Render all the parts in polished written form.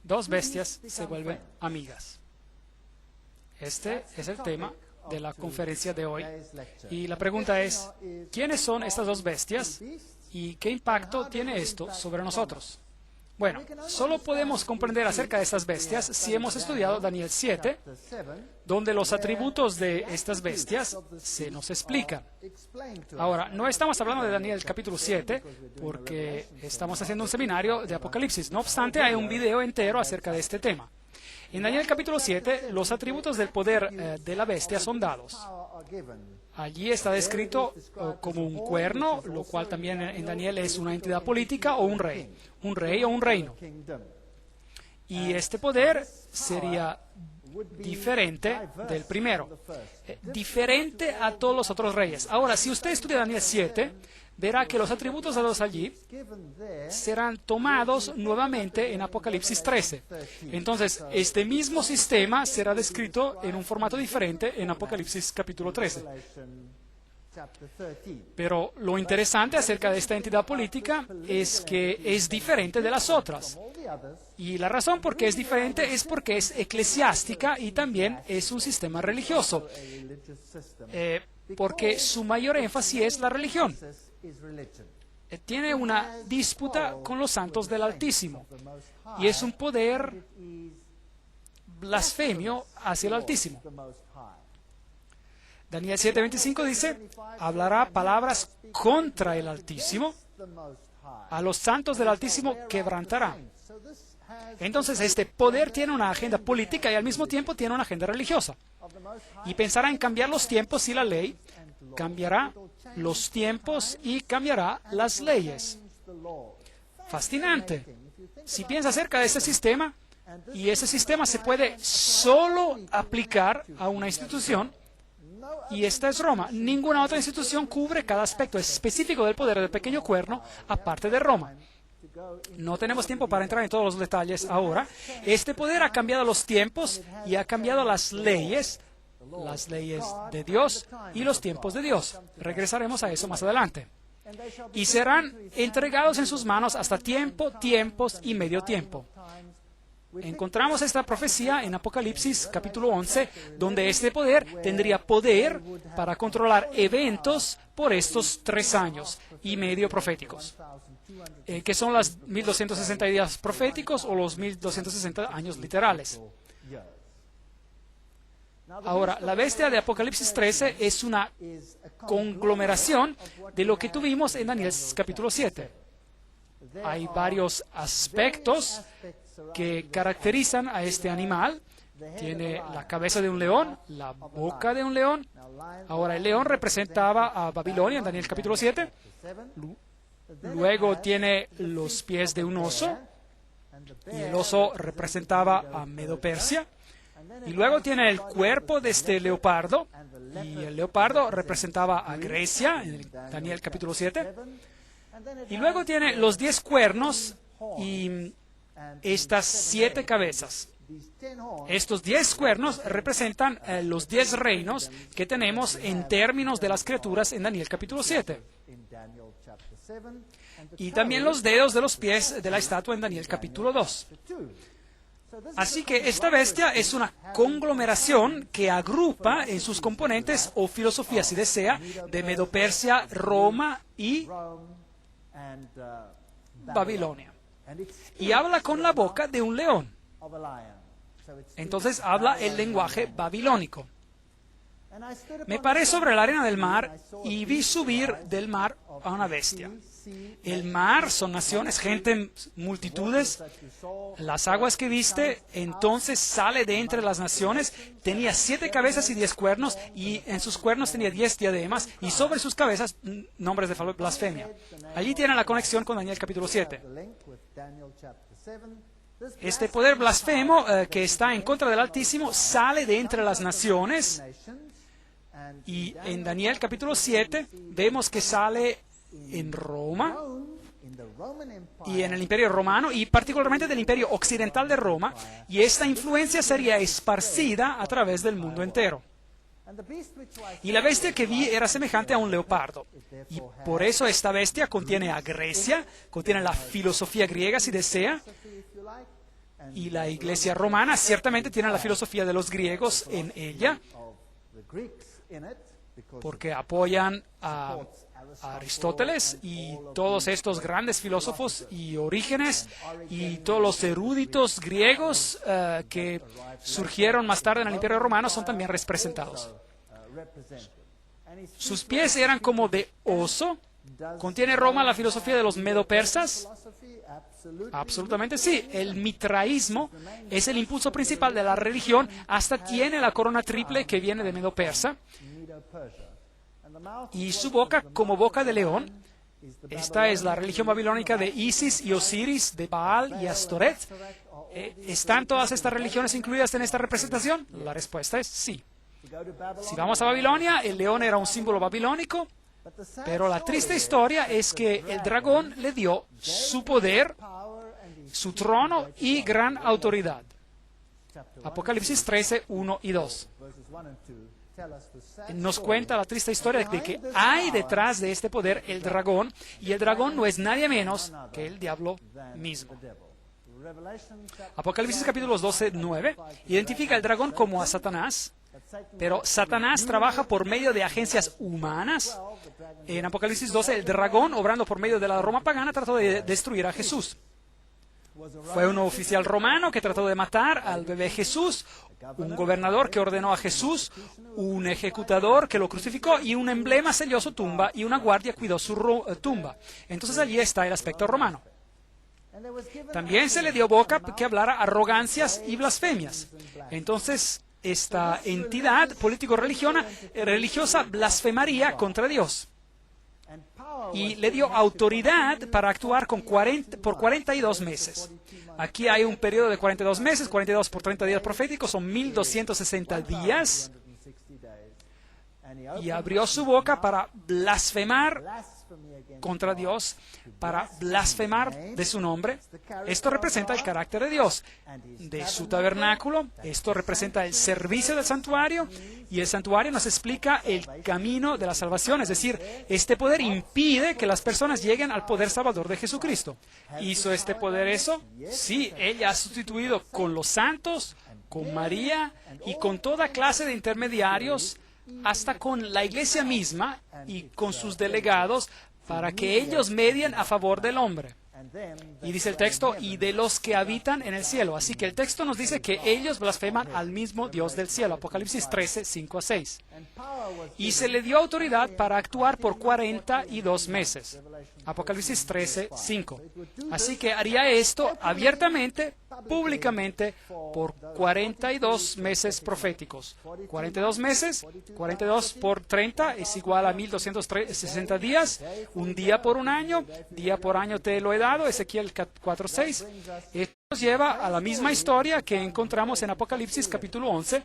Dos bestias se vuelven amigas. Este es el tema de la conferencia de hoy. Y la pregunta es, ¿quiénes son estas dos bestias y qué impacto tiene esto sobre nosotros? Bueno, solo podemos comprender acerca de estas bestias si hemos estudiado Daniel 7, donde los atributos de estas bestias se nos explican. Ahora, no estamos hablando de Daniel capítulo 7, porque estamos haciendo un seminario de Apocalipsis. No obstante, hay un video entero acerca de este tema. En Daniel capítulo 7, los atributos del poder de la bestia son dados. Allí está descrito como un cuerno, lo cual también en Daniel es una entidad política o un rey o un reino. Y este poder sería diferente del primero, diferente a todos los otros reyes. Ahora, si usted estudia Daniel 7, verá que los atributos dados allí serán tomados nuevamente en Apocalipsis 13. Entonces, este mismo sistema será descrito en un formato diferente en Apocalipsis capítulo 13. Pero lo interesante acerca de esta entidad política es que es diferente de las otras. Y la razón por qué es diferente es porque es eclesiástica y también es un sistema religioso. Porque su mayor énfasis es la religión. Tiene una disputa con los santos del Altísimo. Y es un poder blasfemio hacia el Altísimo. Daniel 7:25 dice, hablará palabras contra el Altísimo, a los santos del Altísimo quebrantará. Entonces, este poder tiene una agenda política y al mismo tiempo tiene una agenda religiosa. Y pensará en cambiar los tiempos y la ley, cambiará los tiempos y cambiará las leyes. Fascinante. Si piensa acerca de ese sistema, y ese sistema se puede solo aplicar a una institución, y esta es Roma. Ninguna otra institución cubre cada aspecto específico del poder del pequeño cuerno, aparte de Roma. No tenemos tiempo para entrar en todos los detalles ahora. Este poder ha cambiado los tiempos y ha cambiado las leyes de Dios y los tiempos de Dios. Regresaremos a eso más adelante. Y serán entregados en sus manos hasta tiempo, tiempos y medio tiempo. Encontramos esta profecía en Apocalipsis capítulo 11, donde este poder tendría poder para controlar eventos por estos 3 años y medio proféticos, que son las 1260 días proféticos o los 1260 años literales. Ahora, la bestia de Apocalipsis 13 es una conglomeración de lo que tuvimos en Daniel capítulo 7. Hay varios aspectos que caracterizan a este animal. Tiene la cabeza de un león, la boca de un león. Ahora, el león representaba a Babilonia en Daniel capítulo 7. Luego tiene los pies de un oso, y el oso representaba a Medo-Persia. Y luego tiene el cuerpo de este leopardo, y el leopardo representaba a Grecia, en Daniel capítulo 7. Y luego tiene los 10 cuernos y estas 7 cabezas. Estos 10 cuernos representan los 10 reinos que tenemos en términos de las criaturas en Daniel capítulo 7. Y también los dedos de los pies de la estatua en Daniel capítulo 2. Así que esta bestia es una conglomeración que agrupa en sus componentes, o filosofía si desea, de Medo-Persia, Roma y Babilonia. Y habla con la boca de un león. Entonces habla el lenguaje babilónico. Me paré sobre la arena del mar y vi subir del mar a una bestia. El mar son naciones, gente, multitudes. Las aguas que viste, entonces sale de entre las naciones. Tenía 7 cabezas y 10 cuernos, y en sus cuernos tenía 10 diademas, y sobre sus cabezas nombres de blasfemia. Allí tiene la conexión con Daniel capítulo 7. Este poder blasfemo que está en contra del Altísimo sale de entre las naciones, y en Daniel capítulo 7 vemos que sale en Roma y en el Imperio Romano, y particularmente del Imperio Occidental de Roma, y esta influencia sería esparcida a través del mundo entero. Y la bestia que vi era semejante a un leopardo, y por eso esta bestia contiene a Grecia, contiene la filosofía griega si desea, y la iglesia romana ciertamente tiene la filosofía de los griegos en ella, porque apoyan a Aristóteles y todos estos grandes filósofos y Orígenes y todos los eruditos griegos que surgieron más tarde en el Imperio Romano son también representados. Sus pies eran como de oso. ¿Contiene Roma la filosofía de los medo-persas? Absolutamente sí. El mitraísmo es el impulso principal de la religión. Hasta tiene la corona triple que viene de Medo-Persa. Y su boca como boca de león. Esta es la religión babilónica de Isis y Osiris, de Baal y Astoret. ¿Están todas estas religiones incluidas en esta representación? La respuesta es sí. Si vamos a Babilonia, el león era un símbolo babilónico, pero la triste historia es que el dragón le dio su poder, su trono y gran autoridad. Apocalipsis 13, 1 y 2. Nos cuenta la triste historia de que hay detrás de este poder el dragón, y el dragón no es nadie menos que el diablo mismo. Apocalipsis capítulos 12, 9 identifica al dragón como a Satanás, pero Satanás trabaja por medio de agencias humanas. En Apocalipsis 12, el dragón, obrando por medio de la Roma pagana, trató de destruir a Jesús. Fue un oficial romano que trató de matar al bebé Jesús, un gobernador que ordenó a Jesús, un ejecutador que lo crucificó, y un emblema selló su tumba, y una guardia cuidó su tumba. Entonces allí está el aspecto romano. También se le dio boca que hablara arrogancias y blasfemias. Entonces esta entidad político-religiosa blasfemaría contra Dios. Y le dio autoridad para actuar por 42 meses. Aquí hay un periodo de 42 meses, 42 por 30 días proféticos, son 1260 días. Y abrió su boca para blasfemar contra Dios, para blasfemar de su nombre. Esto representa el carácter de Dios, de su tabernáculo. Esto representa el servicio del santuario, y el santuario nos explica el camino de la salvación. Es decir, este poder impide que las personas lleguen al poder salvador de Jesucristo. ¿Hizo este poder eso? Sí, ella ha sustituido con los santos, con María y con toda clase de intermediarios, hasta con la iglesia misma y con sus delegados, para que ellos medien a favor del hombre. Y dice el texto, y de los que habitan en el cielo. Así que el texto nos dice que ellos blasfeman al mismo Dios del cielo. Apocalipsis 13, 5 a 6. Y se le dio autoridad para actuar por 42 meses. Apocalipsis 13, 5. Así que haría esto abiertamente públicamente por 42 meses proféticos. 42 meses, 42 por 30 es igual a 1260 días, un día por un año, día por año te lo he dado, Ezequiel 4:6. Esto nos lleva a la misma historia que encontramos en Apocalipsis capítulo 11,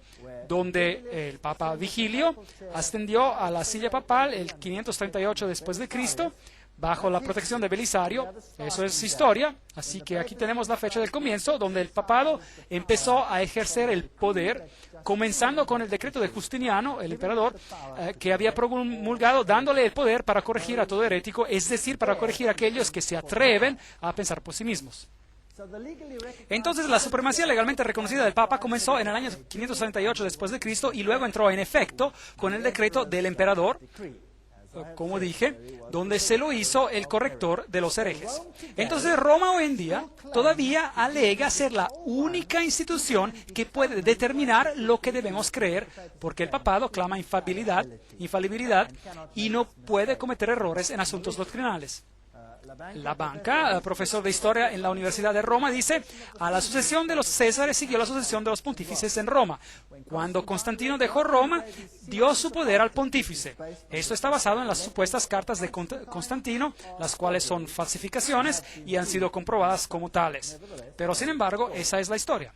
donde el Papa Vigilio ascendió a la silla papal el 538 después de Cristo, bajo la protección de Belisario. Eso es historia, así que aquí tenemos la fecha del comienzo, donde el papado empezó a ejercer el poder, comenzando con el decreto de Justiniano, el emperador, que había promulgado, dándole el poder para corregir a todo herético, es decir, para corregir a aquellos que se atreven a pensar por sí mismos. Entonces, la supremacía legalmente reconocida del Papa comenzó en el año 538 después de Cristo y luego entró en efecto con el decreto del emperador, como dije, donde se lo hizo el corrector de los herejes. Entonces, Roma hoy en día todavía alega ser la única institución que puede determinar lo que debemos creer, porque el papado clama infalibilidad y no puede cometer errores en asuntos doctrinales. La Banca, profesor de historia en la Universidad de Roma, dice: a la sucesión de los Césares siguió la sucesión de los pontífices en Roma. Cuando Constantino dejó Roma, dio su poder al pontífice. Esto está basado en las supuestas cartas de Constantino, las cuales son falsificaciones y han sido comprobadas como tales. Pero, sin embargo, esa es la historia.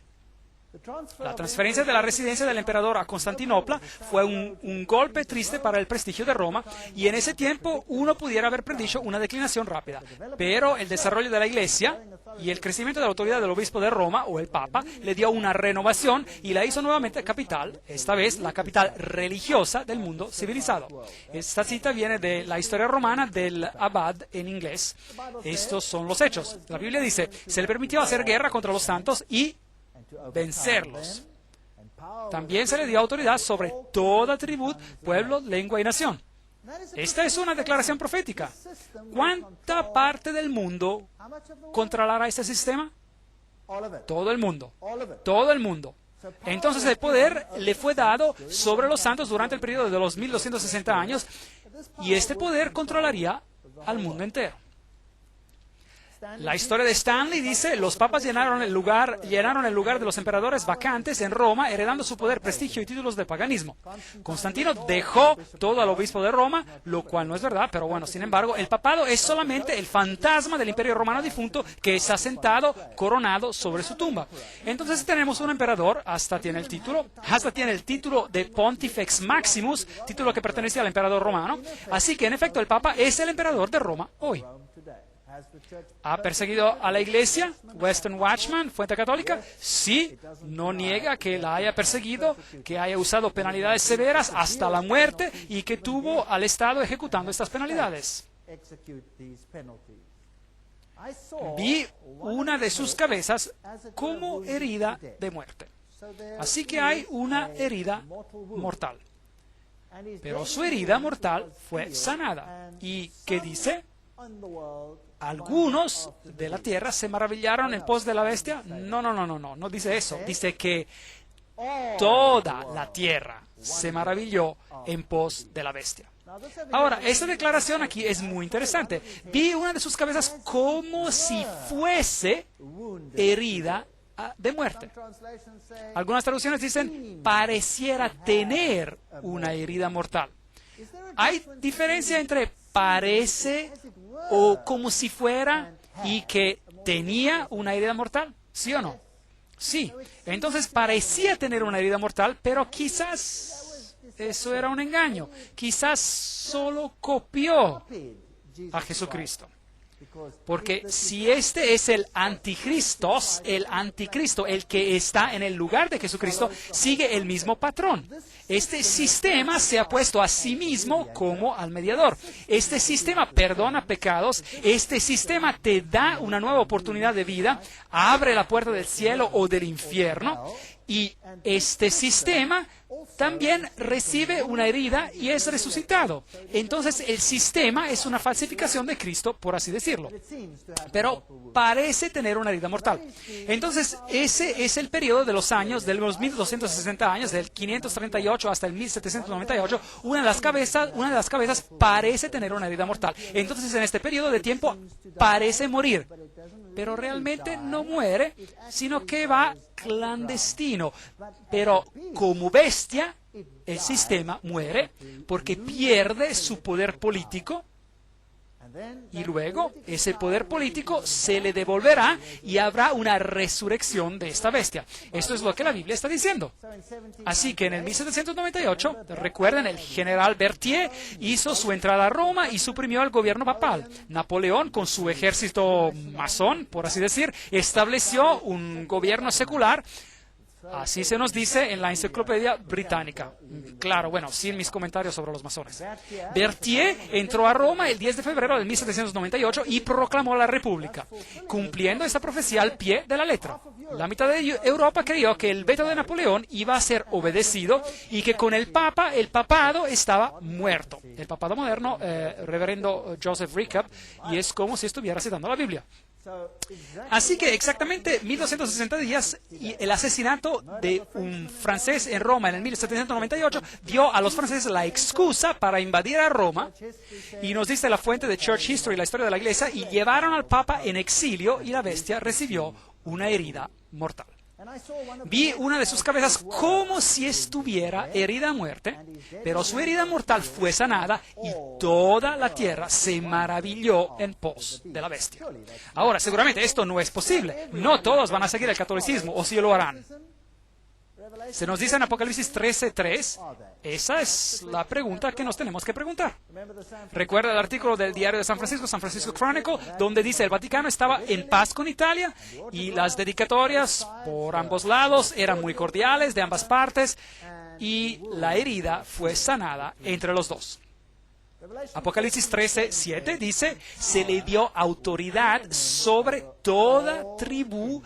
La transferencia de la residencia del emperador a Constantinopla fue un golpe triste para el prestigio de Roma, y en ese tiempo uno pudiera haber predicho una declinación rápida. Pero el desarrollo de la Iglesia y el crecimiento de la autoridad del obispo de Roma, o el Papa, le dio una renovación y la hizo nuevamente capital, esta vez la capital religiosa del mundo civilizado. Esta cita viene de la historia romana del Abad en inglés. Estos son los hechos. La Biblia dice: se le permitió hacer guerra contra los santos y vencerlos. También se le dio autoridad sobre toda tribu, pueblo, lengua y nación. Esta es una declaración profética. ¿Cuánta parte del mundo controlará este sistema? Todo el mundo. Todo el mundo. Entonces el poder le fue dado sobre los santos durante el periodo de los 1260 años, y este poder controlaría al mundo entero. La historia de Stanley dice: los papas llenaron el lugar de los emperadores vacantes en Roma, heredando su poder, prestigio y títulos de paganismo. Constantino dejó todo al obispo de Roma, lo cual no es verdad, pero bueno, sin embargo, el papado es solamente el fantasma del imperio romano difunto que está sentado, coronado sobre su tumba. Entonces tenemos un emperador, hasta tiene el título de Pontifex Maximus, título que pertenece al emperador romano. Así que, en efecto, el papa es el emperador de Roma hoy. ¿Ha perseguido a la Iglesia? Western Watchman, Fuente Católica. Sí, no niega que la haya perseguido, que haya usado penalidades severas hasta la muerte y que tuvo al Estado ejecutando estas penalidades. Vi una de sus cabezas como herida de muerte. Así que hay una herida mortal. Pero su herida mortal fue sanada. ¿Y qué dice? Algunos de la tierra se maravillaron en pos de la bestia. No dice eso. Dice que toda la tierra se maravilló en pos de la bestia. Ahora, esta declaración aquí es muy interesante. Vi una de sus cabezas como si fuese herida de muerte. Algunas traducciones dicen: pareciera tener una herida mortal. ¿Hay diferencia entre parece o como si fuera y que tenía una herida mortal? ¿Sí o no? Sí. Entonces parecía tener una herida mortal, pero quizás eso era un engaño. Quizás solo copió a Jesucristo. Porque si este es el anticristo, el que está en el lugar de Jesucristo, sigue el mismo patrón. Este sistema se ha puesto a sí mismo como al mediador. Este sistema perdona pecados. Este sistema te da una nueva oportunidad de vida, abre la puerta del cielo o del infierno. Y este sistema también recibe una herida y es resucitado. Entonces el sistema es una falsificación de Cristo, por así decirlo. Pero parece tener una herida mortal. Entonces ese es el periodo de los años, de los 1260 años, del 538 hasta el 1798. Una de las cabezas parece tener una herida mortal. Entonces en este periodo de tiempo parece morir. Pero realmente no muere, sino que va clandestino. Pero como bestia, el sistema muere porque pierde su poder político. Y luego ese poder político se le devolverá y habrá una resurrección de esta bestia. Esto es lo que la Biblia está diciendo. Así que en el 1798, recuerden, el general Berthier hizo su entrada a Roma y suprimió el gobierno papal. Napoleón, con su ejército masón, por así decir, estableció un gobierno secular. Así se nos dice en la Enciclopedia Británica. Claro, bueno, sin mis comentarios sobre los masones. Berthier entró a Roma el 10 de febrero del 1798 y proclamó la República, cumpliendo esta profecía al pie de la letra. La mitad de Europa creyó que el veto de Napoleón iba a ser obedecido y que con el papado estaba muerto. El papado moderno, reverendo Joseph Recap, y es como si estuviera citando la Biblia. Así que exactamente 1260 días y el asesinato de un francés en Roma en el 1798 dio a los franceses la excusa para invadir a Roma, y nos dice la fuente de Church History, la historia de la Iglesia, y llevaron al Papa en exilio y la bestia recibió una herida mortal. Vi una de sus cabezas como si estuviera herida a muerte, pero su herida mortal fue sanada y toda la tierra se maravilló en pos de la bestia. Ahora, seguramente esto no es posible. No todos van a seguir el catolicismo, o si lo harán. Se nos dice en Apocalipsis 13:3, esa es la pregunta que nos tenemos que preguntar. Recuerda el artículo del diario de San Francisco Chronicle, donde dice el Vaticano estaba en paz con Italia y las dedicatorias por ambos lados eran muy cordiales de ambas partes y la herida fue sanada entre los dos. Apocalipsis 13:7 dice, se le dio autoridad sobre toda tribu,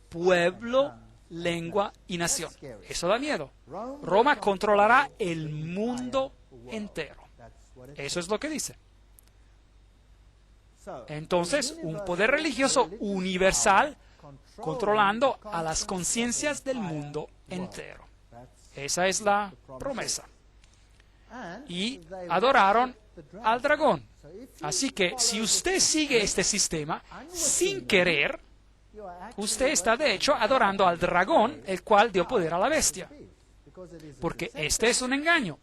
pueblo, lengua y nación. Eso da miedo. Roma controlará el mundo entero. Eso es lo que dice. Entonces, un poder religioso universal controlando a las conciencias del mundo entero. Esa es la promesa. Y adoraron al dragón. Así que si usted sigue este sistema sin querer, usted está de hecho adorando al dragón, el cual dio poder a la bestia. Porque este es un engaño.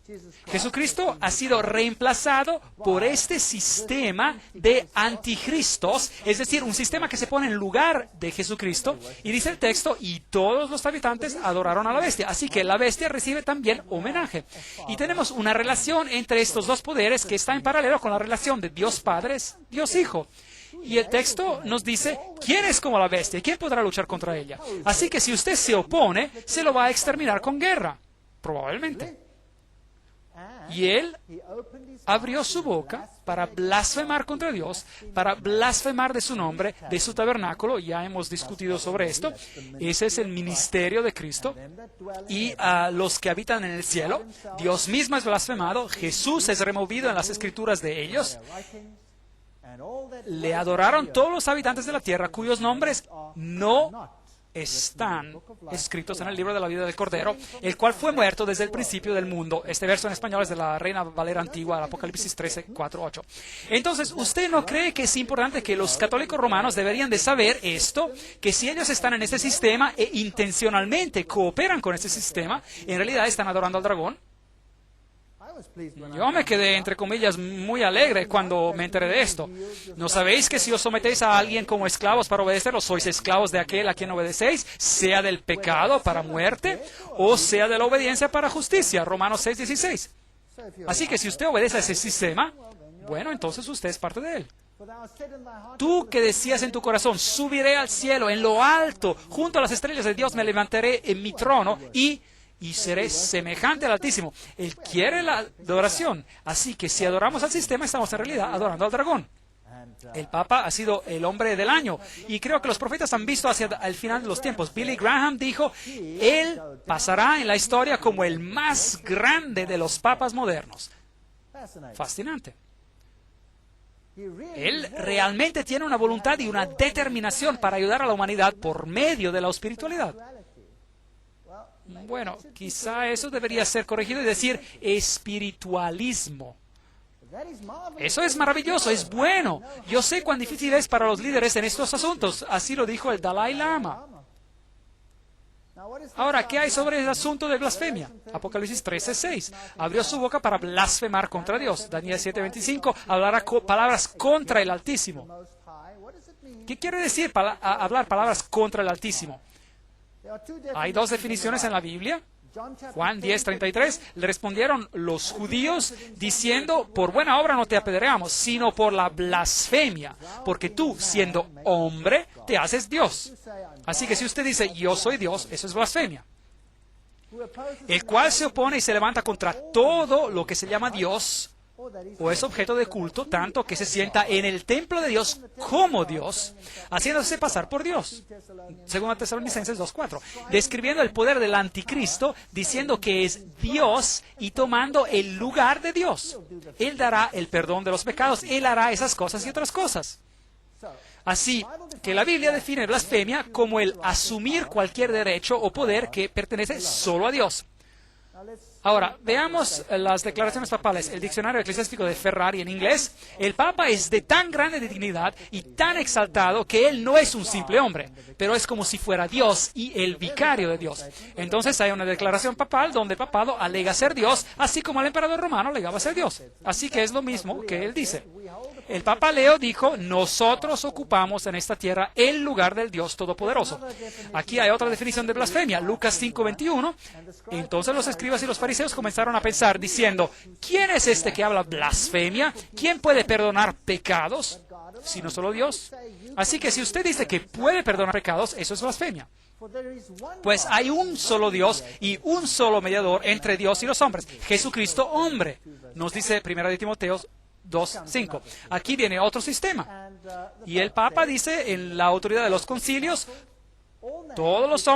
Jesucristo ha sido reemplazado por este sistema de anticristos, es decir, un sistema que se pone en lugar de Jesucristo, y dice el texto, y todos los habitantes adoraron a la bestia. Así que la bestia recibe también homenaje. Y tenemos una relación entre estos dos poderes que está en paralelo con la relación de Dios Padre, Dios Hijo. Y el texto nos dice, ¿quién es como la bestia? ¿Quién podrá luchar contra ella? Así que si usted se opone, se lo va a exterminar con guerra, probablemente. Y él abrió su boca para blasfemar contra Dios, para blasfemar de su nombre, de su tabernáculo. Ya hemos discutido sobre esto. Ese es el ministerio de Cristo. Y a los que habitan en el cielo, Dios mismo es blasfemado, Jesús es removido en las escrituras de ellos. Le adoraron todos los habitantes de la tierra cuyos nombres no están escritos en el libro de la vida del Cordero, el cual fue muerto desde el principio del mundo. Este verso en español es de la Reina Valera Antigua, el Apocalipsis 13:4-8. Entonces, ¿usted no cree que es importante que los católicos romanos deberían de saber esto? Que si ellos están en este sistema e intencionalmente cooperan con este sistema, en realidad están adorando al dragón. Yo me quedé, entre comillas, muy alegre cuando me enteré de esto. ¿No sabéis que si os sometéis a alguien como esclavos para obedecerlo, sois esclavos de aquel a quien obedecéis, sea del pecado para muerte o sea de la obediencia para justicia? Romanos 6:16. Así que si usted obedece a ese sistema, bueno, entonces usted es parte de él. Tú que decías en tu corazón, subiré al cielo, en lo alto, junto a las estrellas de Dios me levantaré en mi trono y seré semejante al Altísimo. Él quiere la adoración. Así que si adoramos al sistema, estamos en realidad adorando al dragón. El Papa ha sido el hombre del año y creo que los profetas han visto hacia el final de los tiempos. Billy Graham dijo, él pasará en la historia como el más grande de los papas modernos. Fascinante. Él realmente tiene una voluntad y una determinación para ayudar a la humanidad por medio de la espiritualidad. Bueno, quizá eso debería ser corregido y decir espiritualismo. Eso es maravilloso, es bueno. Yo sé cuán difícil es para los líderes en estos asuntos. Así lo dijo el Dalai Lama. Ahora, ¿qué hay sobre el asunto de blasfemia? Apocalipsis 13:6. Abrió su boca para blasfemar contra Dios. Daniel 7:25. Hablará palabras contra el Altísimo. ¿Qué quiere decir hablar palabras contra el Altísimo? Hay dos definiciones en la Biblia. Juan 10:33, le respondieron los judíos diciendo, por buena obra no te apedreamos, sino por la blasfemia, porque tú, siendo hombre, te haces Dios. Así que si usted dice, yo soy Dios, eso es blasfemia. El cual se opone y se levanta contra todo lo que se llama Dios, o es objeto de culto, tanto que se sienta en el templo de Dios como Dios, haciéndose pasar por Dios. Según Tesalonicenses 2:4, describiendo el poder del anticristo, diciendo que es Dios y tomando el lugar de Dios. Él dará el perdón de los pecados, Él hará esas cosas y otras cosas. Así que la Biblia define blasfemia como el asumir cualquier derecho o poder que pertenece solo a Dios. Ahora, veamos las declaraciones papales. El diccionario eclesiástico de Ferrari en inglés. El Papa es de tan grande dignidad y tan exaltado que él no es un simple hombre, pero es como si fuera Dios y el vicario de Dios. Entonces hay una declaración papal donde el papado alega ser Dios, así como el emperador romano alegaba ser Dios. Así que es lo mismo que él dice. El Papa Leo dijo, nosotros ocupamos en esta tierra el lugar del Dios Todopoderoso. Aquí hay otra definición de blasfemia, Lucas 5:21. Entonces los escribas y los fariseos comenzaron a pensar diciendo, ¿quién es este que habla blasfemia? ¿Quién puede perdonar pecados? Sino solo Dios. Así que si usted dice que puede perdonar pecados, eso es blasfemia. Pues hay un solo Dios y un solo mediador entre Dios y los hombres, Jesucristo hombre. Nos dice 1 Timoteo 2:5. Aquí viene otro sistema. Y el Papa dice en la autoridad de los concilios, todos los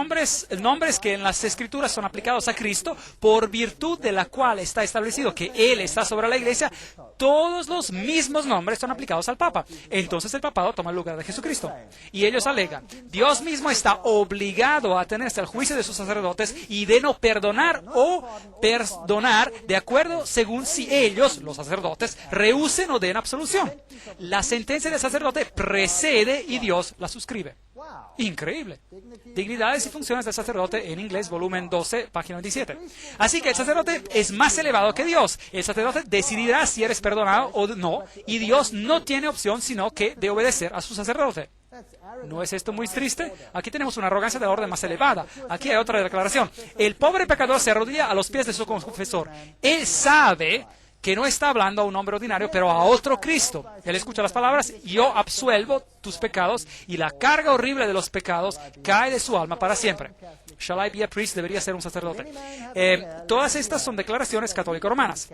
nombres que en las Escrituras son aplicados a Cristo, por virtud de la cual está establecido que Él está sobre la Iglesia, todos los mismos nombres son aplicados al Papa. Entonces el papado toma el lugar de Jesucristo. Y ellos alegan, Dios mismo está obligado a atenerse al juicio de sus sacerdotes y de no perdonar o perdonar de acuerdo según si ellos, los sacerdotes, rehúsen o den absolución. La sentencia del sacerdote precede y Dios la suscribe. Increíble. Dignidades y funciones del sacerdote en inglés, volumen 12, página 27. Así que el sacerdote es más elevado que Dios. El sacerdote decidirá si eres perdonado o no, y Dios no tiene opción sino que de obedecer a su sacerdote. ¿No es esto muy triste? Aquí tenemos una arrogancia de la orden más elevada. Aquí hay otra declaración. El pobre pecador se arrodilla a los pies de su confesor. Él sabe que no está hablando a un hombre ordinario, pero a otro Cristo. Él escucha las palabras, yo absuelvo tus pecados, y la carga horrible de los pecados cae de su alma para siempre. Shall I be a priest? Debería ser un sacerdote. Todas estas son declaraciones católico-romanas.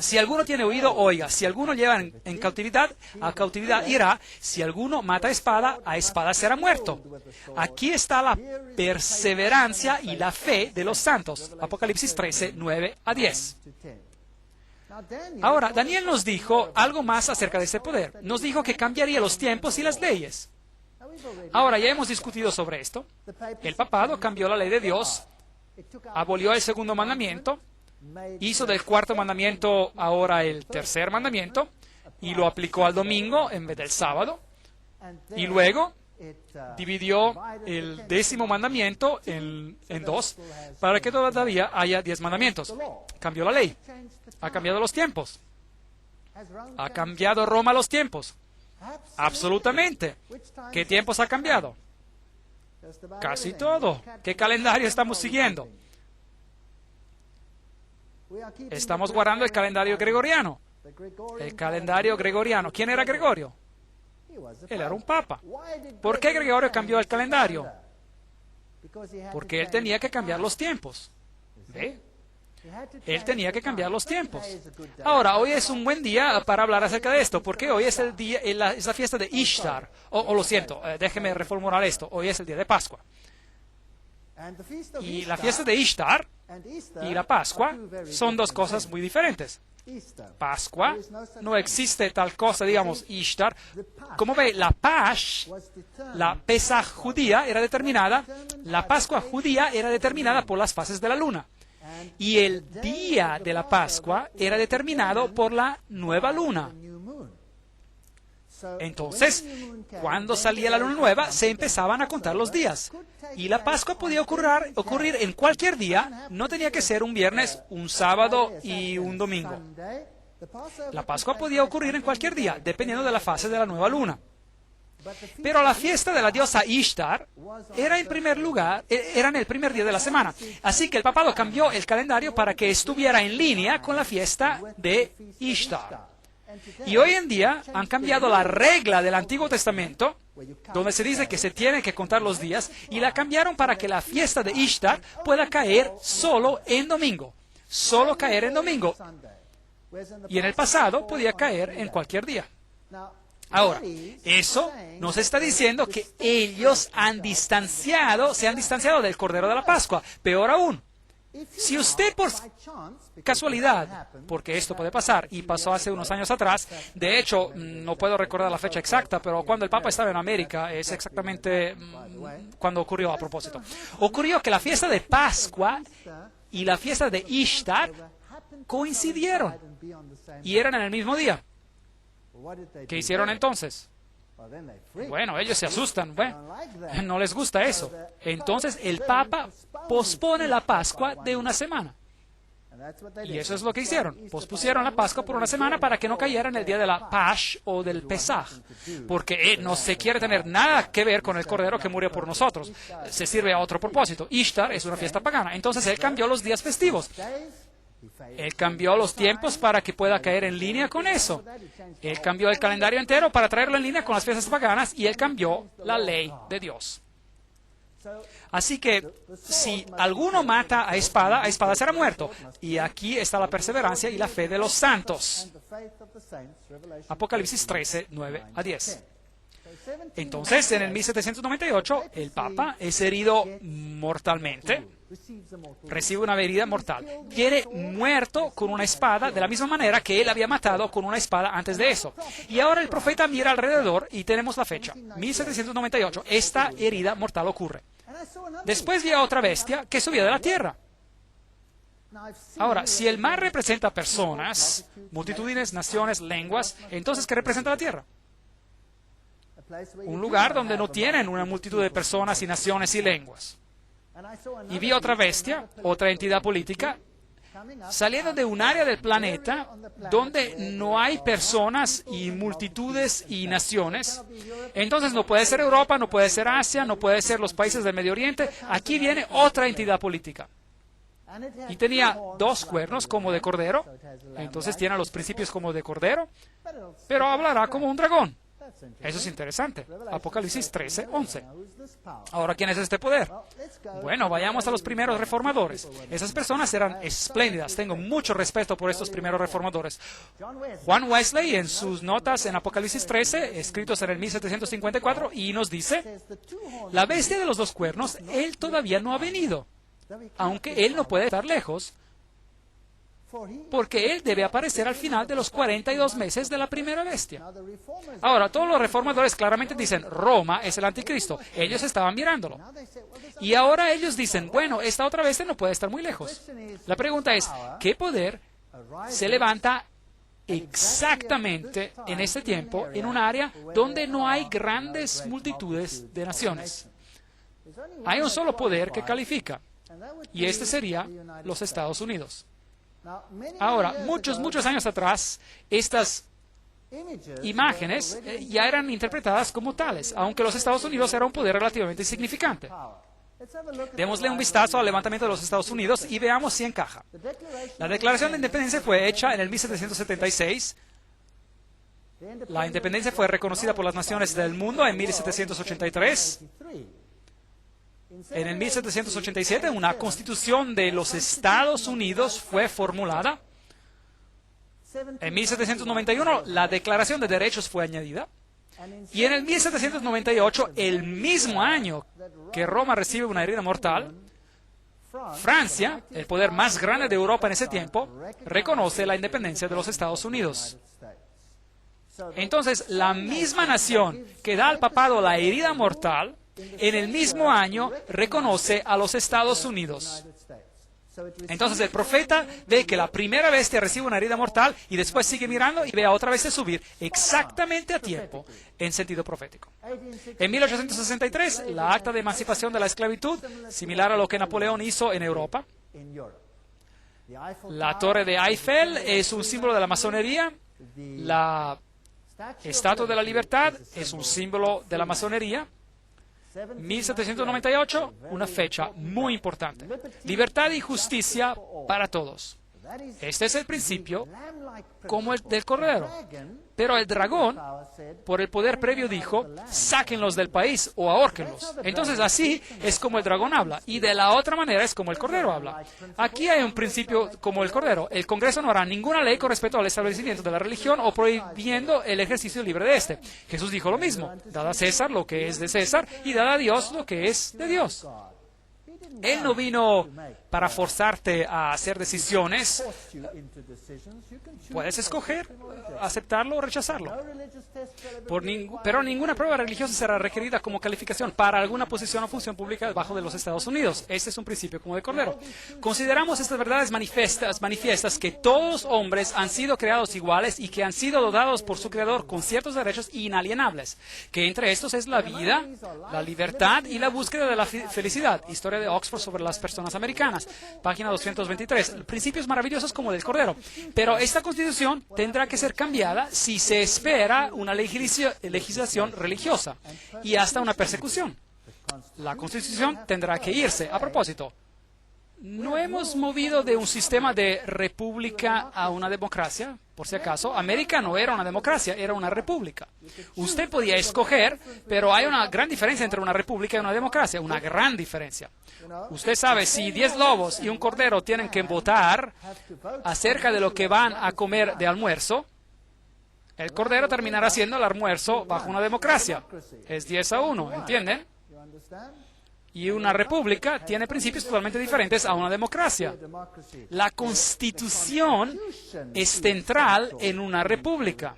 Si alguno tiene oído, oiga. Si alguno lleva en cautividad, a cautividad irá. Si alguno mata a espada será muerto. Aquí está la perseverancia y la fe de los santos. Apocalipsis 13, 9-10. Ahora, Daniel nos dijo algo más acerca de ese poder. Nos dijo que cambiaría los tiempos y las leyes. Ahora, ya hemos discutido sobre esto. El papado cambió la ley de Dios, abolió el segundo mandamiento, hizo del cuarto mandamiento ahora el tercer mandamiento, y lo aplicó al domingo en vez del sábado, y luego dividió el 10º mandamiento en dos, para que todavía haya 10 mandamientos. Cambió la ley. Ha cambiado los tiempos. ¿Ha cambiado Roma los tiempos? Absolutamente. ¿Qué tiempos ha cambiado? Casi todo. ¿Qué calendario estamos siguiendo? Estamos guardando el calendario gregoriano. El calendario gregoriano. ¿Quién era Gregorio? Él era un papa. ¿Por qué Gregorio cambió el calendario? Porque él tenía que cambiar los tiempos. ¿Ve? Él tenía que cambiar los tiempos. Ahora, hoy es un buen día para hablar acerca de esto, porque hoy es el día, es la fiesta de Ishtar. O lo siento, déjeme reformular esto. Hoy es el día de Pascua. Y la fiesta de Ishtar y la Pascua son dos cosas muy diferentes. Pascua, no existe tal cosa, digamos, Ishtar. Como ve, la Pesaj judía era determinada, la Pascua judía era determinada por las fases de la luna. Y el día de la Pascua era determinado por la nueva luna. Entonces, cuando salía la luna nueva, se empezaban a contar los días. Y la Pascua podía ocurrir en cualquier día, no tenía que ser un viernes, un sábado y un domingo. La Pascua podía ocurrir en cualquier día, dependiendo de la fase de la nueva luna. Pero la fiesta de la diosa Ishtar era en el primer día de la semana. Así que el papado cambió el calendario para que estuviera en línea con la fiesta de Ishtar. Y hoy en día han cambiado la regla del Antiguo Testamento, donde se dice que se tienen que contar los días, y la cambiaron para que la fiesta de Ishtar pueda caer solo en domingo. Solo caer en domingo. Y en el pasado podía caer en cualquier día. Ahora, eso nos está diciendo que ellos se han distanciado del Cordero de la Pascua. Peor aún, si usted por casualidad, porque esto puede pasar, y pasó hace unos años atrás, de hecho, no puedo recordar la fecha exacta, pero cuando el Papa estaba en América, es exactamente cuando ocurrió a propósito. Ocurrió que la fiesta de Pascua y la fiesta de Ishtar coincidieron y eran en el mismo día. ¿Qué hicieron entonces? Bueno, ellos se asustan, no les gusta eso. Entonces el Papa pospone la Pascua de una semana. Y eso es lo que hicieron. Pospusieron la Pascua por una semana para que no cayera en el día de la Pash o del Pesaj. Porque no se quiere tener nada que ver con el Cordero que murió por nosotros. Se sirve a otro propósito. Ishtar es una fiesta pagana. Entonces él cambió los días festivos. Él cambió los tiempos para que pueda caer en línea con eso. Él cambió el calendario entero para traerlo en línea con las fiestas paganas y él cambió la ley de Dios. Así que si alguno mata a espada será muerto. Y aquí está la perseverancia y la fe de los santos. Apocalipsis 13, 9 a 10. Entonces, en el 1798, el Papa es herido mortalmente. Recibe una herida mortal. Quiere muerto con una espada de la misma manera que él había matado con una espada antes de eso. Y ahora el profeta mira alrededor y tenemos la fecha. 1798. Esta herida mortal ocurre. Después llega otra bestia que subía de la tierra. Ahora, si el mar representa personas, multitudes, naciones, lenguas, entonces ¿qué representa la tierra? Un lugar donde no tienen una multitud de personas y naciones y lenguas. Y vi otra bestia, otra entidad política, saliendo de un área del planeta donde no hay personas y multitudes y naciones. Entonces no puede ser Europa, no puede ser Asia, no puede ser los países del Medio Oriente. Aquí viene otra entidad política. Y tenía 2 cuernos como de cordero, entonces tiene los principios como de cordero, pero hablará como un dragón. Eso es interesante. Apocalipsis 13, 11. Ahora, ¿quién es este poder? Bueno, vayamos a los primeros reformadores. Esas personas eran espléndidas. Tengo mucho respeto por estos primeros reformadores. Juan Wesley, en sus notas en Apocalipsis 13, escritos en el 1754, y nos dice, la bestia de los 2 cuernos, él todavía no ha venido, aunque él no puede estar lejos, porque él debe aparecer al final de los 42 meses de la primera bestia. Ahora, todos los reformadores claramente dicen, Roma es el anticristo. Ellos estaban mirándolo. Y ahora ellos dicen, bueno, esta otra bestia no puede estar muy lejos. La pregunta es, ¿qué poder se levanta exactamente en este tiempo, en un área donde no hay grandes multitudes de naciones? Hay un solo poder que califica, y este sería los Estados Unidos. Ahora, muchos años atrás, estas imágenes ya eran interpretadas como tales, aunque los Estados Unidos era un poder relativamente insignificante. Démosle un vistazo al levantamiento de los Estados Unidos y veamos si encaja. La Declaración de Independencia fue hecha en el 1776. La independencia fue reconocida por las naciones del mundo en 1783. En el 1787, una constitución de los Estados Unidos fue formulada. En 1791, la Declaración de Derechos fue añadida. Y en el 1798, el mismo año que Roma recibe una herida mortal, Francia, el poder más grande de Europa en ese tiempo, reconoce la independencia de los Estados Unidos. Entonces, la misma nación que da al papado la herida mortal, en el mismo año reconoce a los Estados Unidos. Entonces el profeta ve que la primera bestia recibe una herida mortal y después sigue mirando y ve a otra bestia subir exactamente a tiempo en sentido profético. En 1863, la acta de emancipación de la esclavitud, similar a lo que Napoleón hizo en Europa. La torre de Eiffel es un símbolo de la masonería. La estatua de la libertad es un símbolo de la masonería. 1798, una fecha muy importante. Libertad y justicia para todos. Este es el principio como el del Cordero. Pero el dragón, por el poder previo, dijo, sáquenlos del país o ahórquenlos. Entonces así es como el dragón habla. Y de la otra manera es como el Cordero habla. Aquí hay un principio como el Cordero. El Congreso no hará ninguna ley con respecto al establecimiento de la religión o prohibiendo el ejercicio libre de este. Jesús dijo lo mismo. Dad a César lo que es de César y dad a Dios lo que es de Dios. Él no vino para forzarte a hacer decisiones. Puedes escoger aceptarlo o rechazarlo. Pero ninguna prueba religiosa será requerida como calificación para alguna posición o función pública debajo de los Estados Unidos. Este es un principio como de Cordero. Consideramos estas verdades manifiestas que todos hombres han sido creados iguales y que han sido dotados por su Creador con ciertos derechos inalienables, que entre estos es la vida, la libertad y la búsqueda de la felicidad. Historia de Oxford sobre las personas americanas, página 223. Principios maravillosos como del Cordero. Pero esta Constitución tendrá que ser cambiada si se espera una legislación religiosa y hasta una persecución. La Constitución tendrá que irse. A propósito, ¿no hemos movido de un sistema de república a una democracia? Por si acaso, América no era una democracia, era una república. Usted podía escoger, pero hay una gran diferencia entre una república y una democracia, una gran diferencia. Usted sabe, si 10 lobos y un cordero tienen que votar acerca de lo que van a comer de almuerzo, el cordero terminará siendo el almuerzo bajo una democracia. Es 10-1, ¿entienden? Y una república tiene principios totalmente diferentes a una democracia. La Constitución es central en una república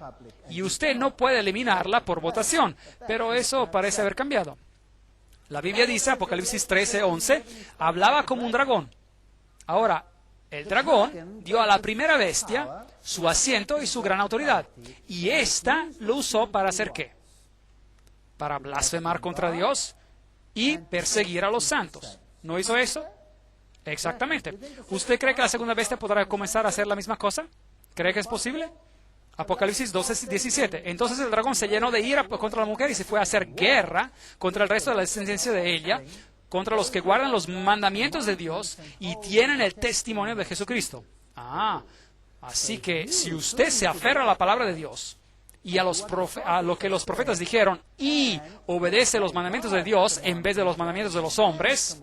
y usted no puede eliminarla por votación, pero eso parece haber cambiado. La Biblia dice, Apocalipsis 13:11, hablaba como un dragón. Ahora, el dragón dio a la primera bestia su asiento y su gran autoridad. Y ésta lo usó para hacer ¿qué? Para blasfemar contra Dios y perseguir a los santos. ¿No hizo eso? Exactamente. ¿Usted cree que la segunda bestia podrá comenzar a hacer la misma cosa? ¿Cree que es posible? Apocalipsis 12:17. Entonces el dragón se llenó de ira contra la mujer y se fue a hacer guerra contra el resto de la descendencia de ella, contra los que guardan los mandamientos de Dios y tienen el testimonio de Jesucristo. Así que si usted se aferra a la palabra de Dios y a lo que los profetas dijeron y obedece los mandamientos de Dios en vez de los mandamientos de los hombres,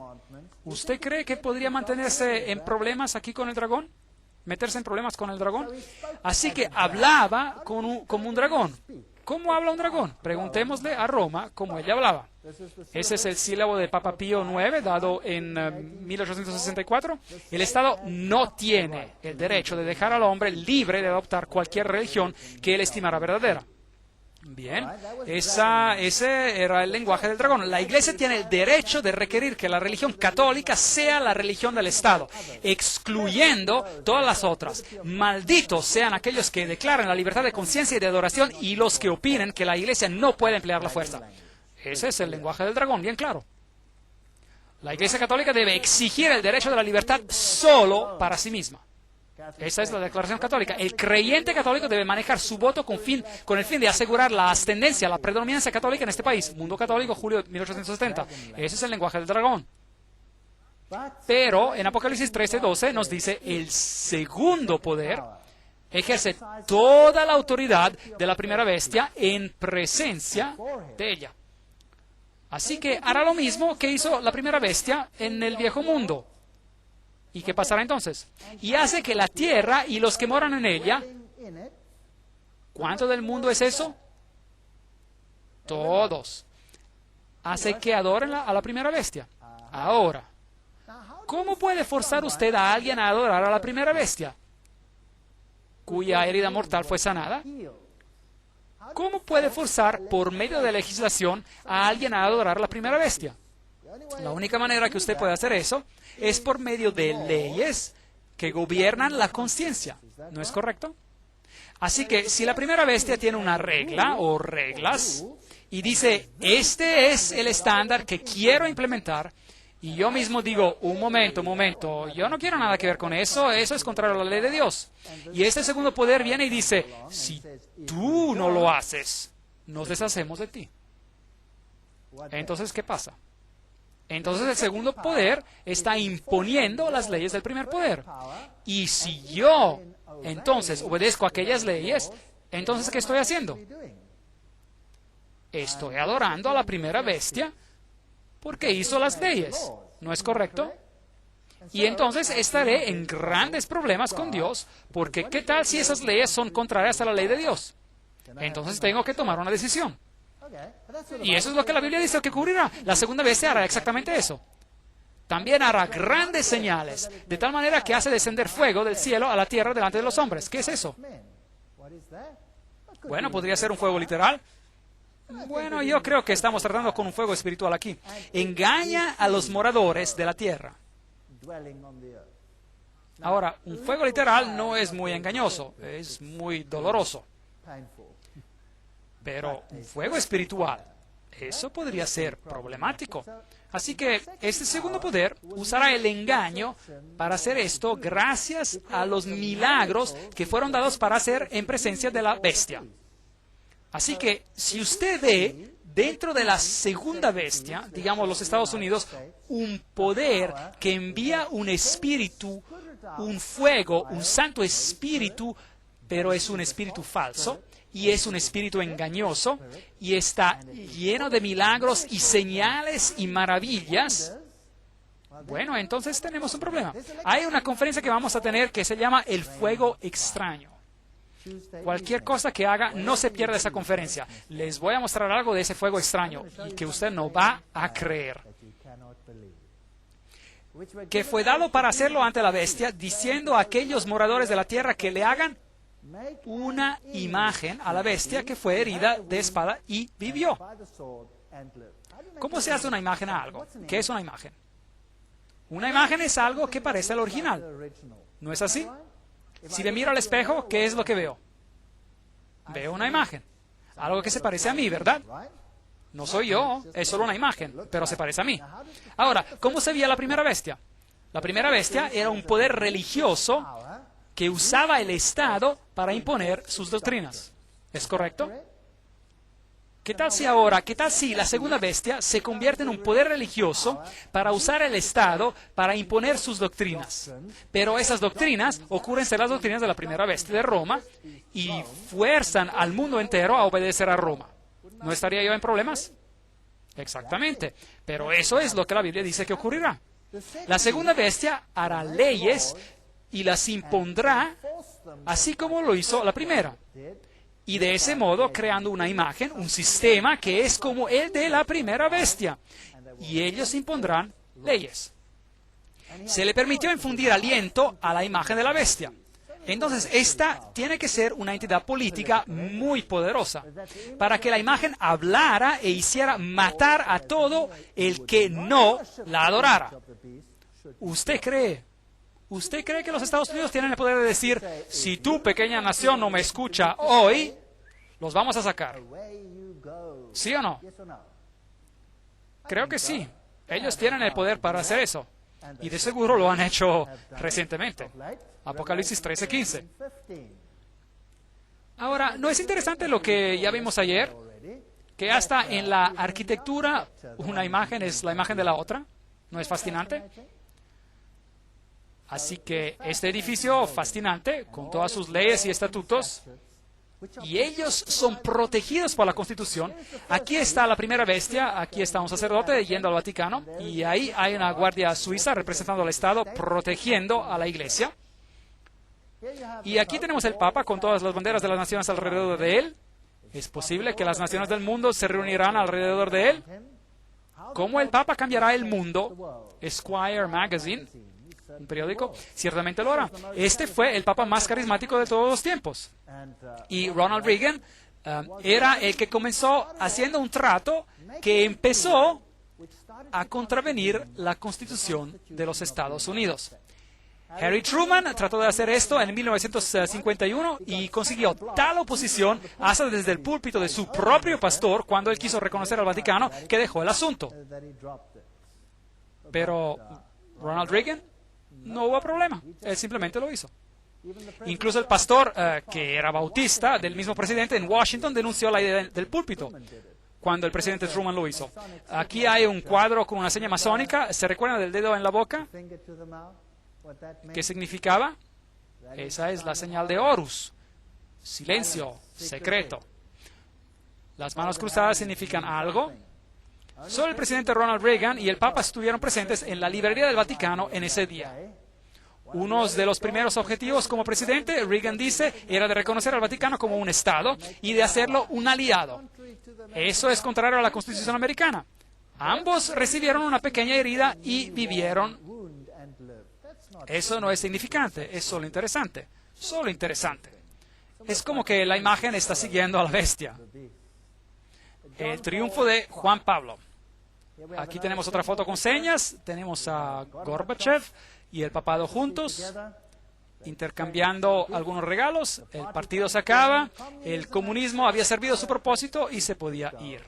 ¿usted cree que podría mantenerse en problemas aquí con el dragón? ¿Meterse en problemas con el dragón? Así que hablaba como un dragón. ¿Cómo habla un dragón? Preguntémosle a Roma cómo ella hablaba. Ese es el sílabo de Papa Pío IX, dado en 1864. El Estado no tiene el derecho de dejar al hombre libre de adoptar cualquier religión que él estimara verdadera. Bien, ese era el lenguaje del dragón. La Iglesia tiene el derecho de requerir que la religión católica sea la religión del Estado, excluyendo todas las otras. Malditos sean aquellos que declaran la libertad de conciencia y de adoración y los que opinen que la Iglesia no puede emplear la fuerza. Ese es el lenguaje del dragón, bien claro. La Iglesia católica debe exigir el derecho de la libertad solo para sí misma. Esa es la declaración católica. El creyente católico debe manejar su voto con el fin de asegurar la ascendencia, la predominancia católica en este país. Mundo Católico, julio de 1870. Ese es el lenguaje del dragón. Pero en Apocalipsis 13:12 nos dice el segundo poder ejerce toda la autoridad de la primera bestia en presencia de ella. Así que hará lo mismo que hizo la primera bestia en el viejo mundo. ¿Y qué pasará entonces? Y hace que la tierra y los que moran en ella, ¿cuánto del mundo es eso? Todos. Hace que adoren a la primera bestia. Ahora, ¿cómo puede forzar usted a alguien a adorar a la primera bestia, cuya herida mortal fue sanada? ¿Cómo puede forzar por medio de legislación a alguien a adorar a la primera bestia? La única manera que usted puede hacer eso es por medio de leyes que gobiernan la conciencia. ¿No es correcto? Así que si la primera bestia tiene una regla o reglas y dice, este es el estándar que quiero implementar, y yo mismo digo, un momento, yo no quiero nada que ver con eso, eso es contrario a la ley de Dios. Y este segundo poder viene y dice, si tú no lo haces, nos deshacemos de ti. Entonces, ¿qué pasa? Entonces el segundo poder está imponiendo las leyes del primer poder. Y si yo, entonces, obedezco a aquellas leyes, entonces, ¿qué estoy haciendo? Estoy adorando a la primera bestia porque hizo las leyes. ¿No es correcto? Y entonces estaré en grandes problemas con Dios, porque ¿qué tal si esas leyes son contrarias a la ley de Dios? Entonces tengo que tomar una decisión. Y eso es lo que la Biblia dice que ocurrirá. La segunda bestia hará exactamente eso. También hará grandes señales, de tal manera que hace descender fuego del cielo a la tierra delante de los hombres. ¿Qué es eso? Bueno, podría ser un fuego literal. Bueno, yo creo que estamos tratando con un fuego espiritual aquí. Engaña a los moradores de la tierra. Ahora, un fuego literal no es muy engañoso, es muy doloroso. Pero un fuego espiritual, eso podría ser problemático. Así que este segundo poder usará el engaño para hacer esto gracias a los milagros que fueron dados para hacer en presencia de la bestia. Así que si usted ve dentro de la segunda bestia, digamos los Estados Unidos, un poder que envía un espíritu, un fuego, un santo espíritu, pero es un espíritu falso, y es un espíritu engañoso, y está lleno de milagros y señales y maravillas, bueno, entonces tenemos un problema. Hay una conferencia que vamos a tener que se llama El Fuego Extraño. Cualquier cosa que haga, no se pierda esa conferencia. Les voy a mostrar algo de ese fuego extraño y que usted no va a creer. Que fue dado para hacerlo ante la bestia, diciendo a aquellos moradores de la tierra que le hagan una imagen a la bestia que fue herida de espada y vivió. ¿Cómo se hace una imagen a algo? ¿Qué es una imagen? Una imagen es algo que parece al original. ¿No es así? Si me miro al espejo, ¿qué es lo que veo? Veo una imagen. Algo que se parece a mí, ¿verdad? No soy yo, es solo una imagen, pero se parece a mí. Ahora, ¿cómo se veía la primera bestia? La primera bestia era un poder religioso que usaba el Estado para imponer sus doctrinas. ¿Es correcto? ¿Qué tal si la segunda bestia se convierte en un poder religioso para usar el Estado para imponer sus doctrinas? Pero esas doctrinas ocurren ser las doctrinas de la primera bestia de Roma y fuerzan al mundo entero a obedecer a Roma. ¿No estaría yo en problemas? Exactamente. Pero eso es lo que la Biblia dice que ocurrirá. La segunda bestia hará leyes y las impondrá así como lo hizo la primera. Y de ese modo creando una imagen, un sistema que es como el de la primera bestia. Y ellos impondrán leyes. Se le permitió infundir aliento a la imagen de la bestia. Entonces, esta tiene que ser una entidad política muy poderosa para que la imagen hablara e hiciera matar a todo el que no la adorara. ¿Usted cree que los Estados Unidos tienen el poder de decir, si tu pequeña nación no me escucha hoy, los vamos a sacar? ¿Sí o no? Creo que sí. Ellos tienen el poder para hacer eso. Y de seguro lo han hecho recientemente. Apocalipsis 13:15. Ahora, ¿no es interesante lo que ya vimos ayer? Que hasta en la arquitectura una imagen es la imagen de la otra. ¿No es fascinante? Así que este edificio fascinante, con todas sus leyes y estatutos, y ellos son protegidos por la Constitución. Aquí está la primera bestia, aquí está un sacerdote yendo al Vaticano, y ahí hay una guardia suiza representando al Estado, protegiendo a la Iglesia. Y aquí tenemos el Papa con todas las banderas de las naciones alrededor de él. ¿Es posible que las naciones del mundo se reunirán alrededor de él? ¿Cómo el Papa cambiará el mundo? Esquire Magazine, un periódico, ciertamente lo hará. Este fue el Papa más carismático de todos los tiempos. Y Ronald Reagan era el que comenzó haciendo un trato que empezó a contravenir la Constitución de los Estados Unidos. Harry Truman trató de hacer esto en 1951 y consiguió tal oposición hasta desde el púlpito de su propio pastor cuando él quiso reconocer al Vaticano que dejó el asunto. Pero Ronald Reagan no hubo problema, él simplemente lo hizo. Incluso el pastor, que era bautista del mismo presidente en Washington, denunció la idea del púlpito cuando el presidente Truman lo hizo. Aquí hay un cuadro con una seña masónica. ¿Se recuerdan del dedo en la boca? ¿Qué significaba? Esa es la señal de Horus. Silencio, secreto. Las manos cruzadas significan algo. Solo el presidente Ronald Reagan y el Papa estuvieron presentes en la librería del Vaticano en ese día. Uno de los primeros objetivos como presidente, Reagan dice, era de reconocer al Vaticano como un Estado y de hacerlo un aliado. Eso es contrario a la Constitución americana. Ambos recibieron una pequeña herida y vivieron. Eso no es significante, es solo interesante. Solo interesante. Es como que la imagen está siguiendo a la bestia. El triunfo de Juan Pablo. Aquí tenemos otra foto con señas. Tenemos a Gorbachev y el papado juntos, intercambiando algunos regalos. El partido se acaba, el comunismo había servido su propósito y se podía ir.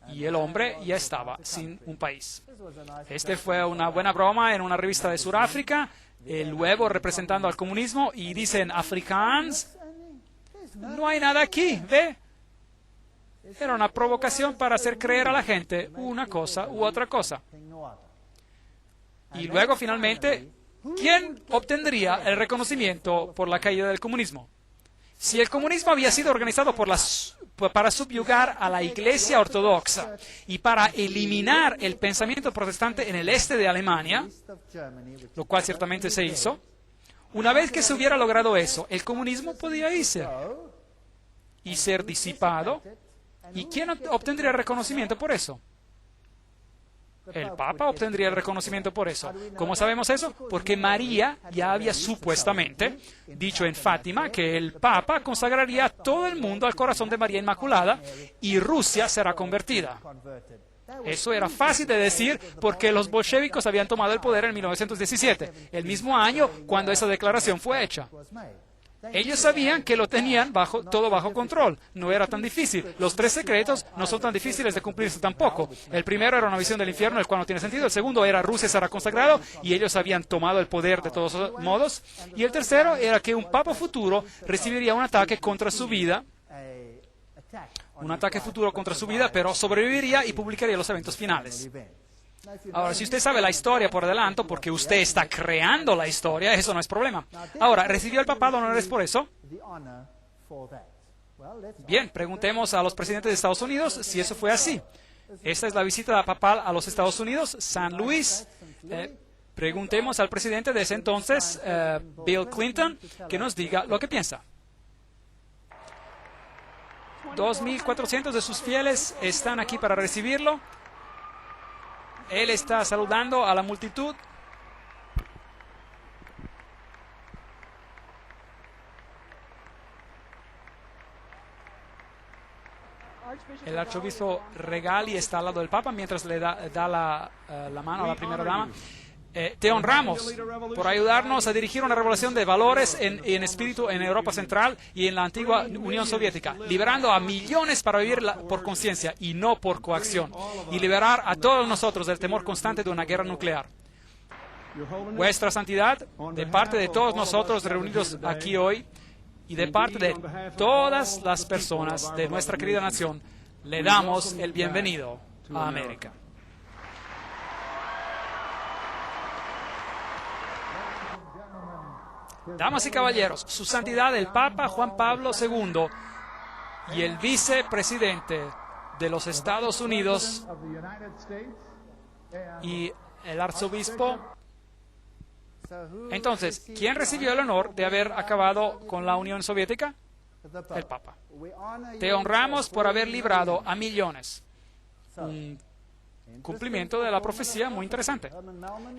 Y el hombre ya estaba sin un país. Este fue una buena broma en una revista de Sudáfrica, el huevo representando al comunismo, y dicen, Afrikaans, no hay nada aquí, ¿ve? Era una provocación para hacer creer a la gente una cosa u otra cosa. Y luego, finalmente, ¿quién obtendría el reconocimiento por la caída del comunismo? Si el comunismo había sido organizado para subyugar a la Iglesia ortodoxa y para eliminar el pensamiento protestante en el este de Alemania, lo cual ciertamente se hizo, una vez que se hubiera logrado eso, el comunismo podía irse y ser disipado. ¿Y quién obtendría el reconocimiento por eso? El Papa obtendría el reconocimiento por eso. ¿Cómo sabemos eso? Porque María ya había supuestamente dicho en Fátima que el Papa consagraría todo el mundo al corazón de María Inmaculada y Rusia será convertida. Eso era fácil de decir porque los bolchevicos habían tomado el poder en 1917, el mismo año cuando esa declaración fue hecha. Ellos sabían que lo tenían todo bajo control. No era tan difícil. Los 3 secretos no son tan difíciles de cumplirse tampoco. El primero era una visión del infierno, el cual no tiene sentido. El segundo era Rusia será consagrado y ellos habían tomado el poder de todos modos. Y el tercero era que un papa futuro recibiría un ataque contra su vida. Un ataque futuro contra su vida, pero sobreviviría y publicaría los eventos finales. Ahora, si usted sabe la historia por adelanto, porque usted está creando la historia, eso no es problema. Ahora, ¿recibió el papado honores por eso? Bien, preguntemos a los presidentes de Estados Unidos si eso fue así. Esta es la visita papal a los Estados Unidos, San Luis. Preguntemos al presidente de ese entonces, Bill Clinton, que nos diga lo que piensa. 2.400 de sus fieles están aquí para recibirlo. Él está saludando a la multitud. El arzobispo Regali está al lado del Papa mientras le da la mano a la primera dama. Te honramos por ayudarnos a dirigir una revolución de valores en espíritu en Europa Central y en la antigua Unión Soviética, liberando a millones para vivir por conciencia y no por coacción, y liberar a todos nosotros del temor constante de una guerra nuclear. Vuestra Santidad, de parte de todos nosotros reunidos aquí hoy y de parte de todas las personas de nuestra querida nación, le damos el bienvenido a América. Damas y caballeros, Su Santidad el Papa Juan Pablo II y el vicepresidente de los Estados Unidos y el arzobispo. Entonces, ¿quién recibió el honor de haber acabado con la Unión Soviética? El Papa. Te honramos por haber librado a millones. Un cumplimiento de la profecía muy interesante.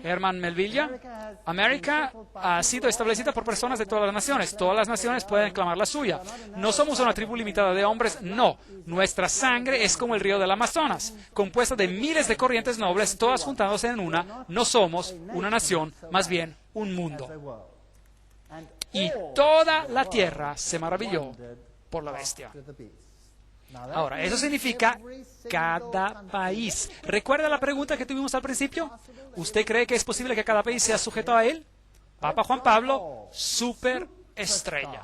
Herman Melville, América ha sido establecida por personas de todas las naciones. Todas las naciones pueden clamar la suya. No somos una tribu limitada de hombres, no. Nuestra sangre es como el río del Amazonas, compuesta de miles de corrientes nobles, todas juntándose en una. No somos una nación, más bien un mundo. Y toda la tierra se maravilló por la bestia. Ahora, eso significa cada país. ¿Recuerda la pregunta que tuvimos al principio? ¿Usted cree que es posible que cada país sea sujeto a él? Papa Juan Pablo, superestrella.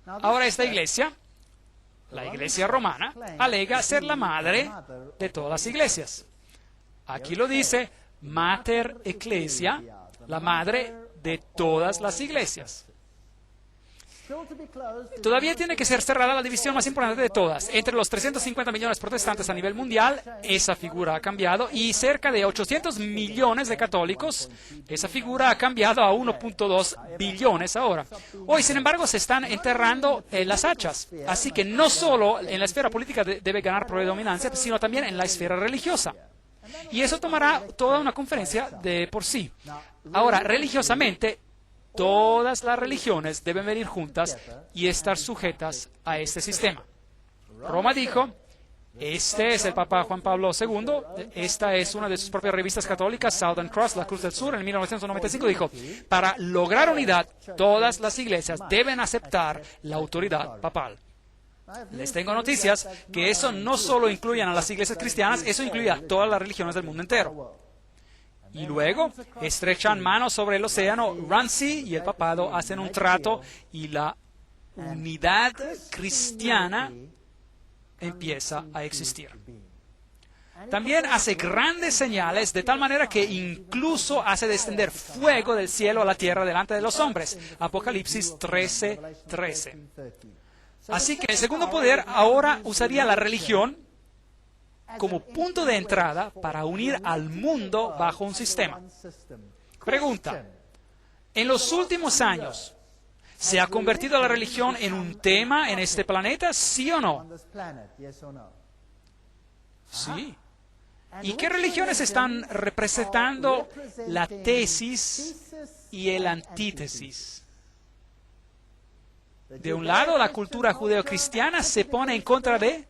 Ahora esta iglesia, la iglesia romana, alega ser la madre de todas las iglesias. Aquí lo dice, Mater Ecclesia, la madre de todas las iglesias. Todavía tiene que ser cerrada la división más importante de todas. Entre los 350 millones protestantes a nivel mundial, esa figura ha cambiado, y cerca de 800 millones de católicos, esa figura ha cambiado a 1.2 billones ahora. Hoy, sin embargo, se están enterrando las hachas. Así que no solo en la esfera política debe ganar predominancia, sino también en la esfera religiosa. Y eso tomará toda una conferencia de por sí. Ahora, religiosamente, todas las religiones deben venir juntas y estar sujetas a este sistema. Roma dijo, este es el Papa Juan Pablo II, esta es una de sus propias revistas católicas, Southern Cross, la Cruz del Sur, en 1995 dijo, para lograr unidad, todas las iglesias deben aceptar la autoridad papal. Les tengo noticias que eso no solo incluye a las iglesias cristianas, eso incluye a todas las religiones del mundo entero. Y luego estrechan manos sobre el océano, Ramsey y el papado hacen un trato y la unidad cristiana empieza a existir. También hace grandes señales de tal manera que incluso hace descender fuego del cielo a la tierra delante de los hombres. Apocalipsis 13:13. Así que el segundo poder ahora usaría la religión como punto de entrada para unir al mundo bajo un sistema. Pregunta, ¿en los últimos años se ha convertido la religión en un tema en este planeta, sí o no? Sí. ¿Y qué religiones están representando la tesis y el antítesis? De un lado, la cultura judeocristiana se pone en contra de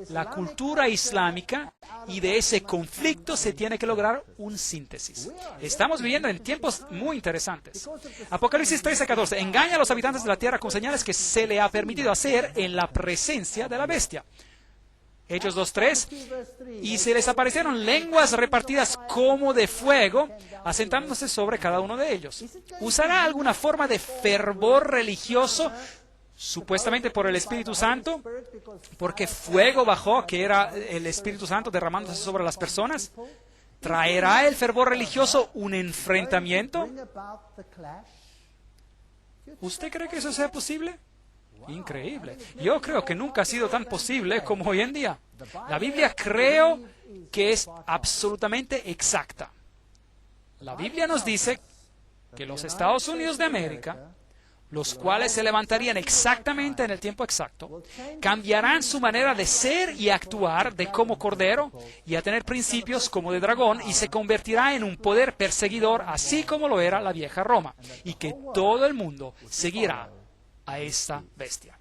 la cultura islámica, y de ese conflicto se tiene que lograr un síntesis. Estamos viviendo en tiempos muy interesantes. Apocalipsis 13:14. Engaña a los habitantes de la tierra con señales que se le ha permitido hacer en la presencia de la bestia. Hechos 2:3. Y se les aparecieron lenguas repartidas como de fuego, asentándose sobre cada uno de ellos. ¿Usará alguna forma de fervor religioso supuestamente por el Espíritu Santo, porque fuego bajó, que era el Espíritu Santo derramándose sobre las personas? ¿Traerá el fervor religioso un enfrentamiento? ¿Usted cree que eso sea posible? Increíble. Yo creo que nunca ha sido tan posible como hoy en día. La Biblia creo que es absolutamente exacta. La Biblia nos dice que los Estados Unidos de América, los cuales se levantarían exactamente en el tiempo exacto, cambiarán su manera de ser y actuar de como cordero y a tener principios como de dragón, y se convertirá en un poder perseguidor, así como lo era la vieja Roma, y que todo el mundo seguirá a esta bestia.